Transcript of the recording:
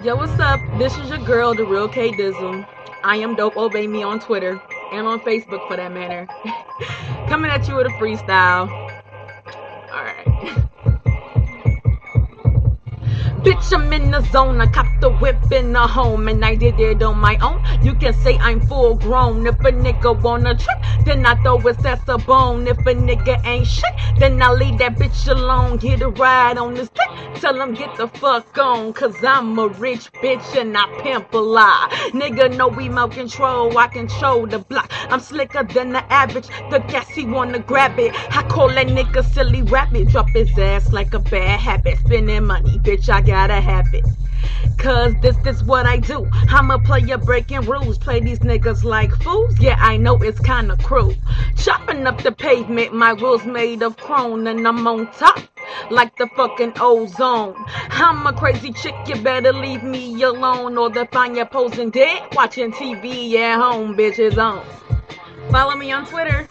Yo, what's up? This is your girl, the real K Dizzle. I am dope. Obey me on Twitter and on Facebook for that matter. Coming at you with a freestyle. Alright. Bitch, I'm in the zone. I cop the whip in the home, and I did it on my own. You can say I'm full grown. If a nigga wanna trip, then I throw his ass a bone. If a nigga ain't shit, then I leave that bitch alone. Get a ride on this dick, tell him get the fuck on. Cause I'm a rich bitch and I pimp a lot. Nigga know we more control, I control the block. I'm slicker than the average, the gassy wanna grab it. I call that nigga silly rabbit, drop his ass like a bad habit. Spending money, bitch, I gotta have it. Cause this is what I do. I'm a player breaking rules. Play these niggas like fools. Yeah, I know it's kinda cruel. Chopping up the pavement, my rules made of chrome. And I'm on top like the fucking ozone. I'm a crazy chick, you better leave me alone. Or they'll find you posing dead, watching TV at home, bitches on. Follow me on Twitter.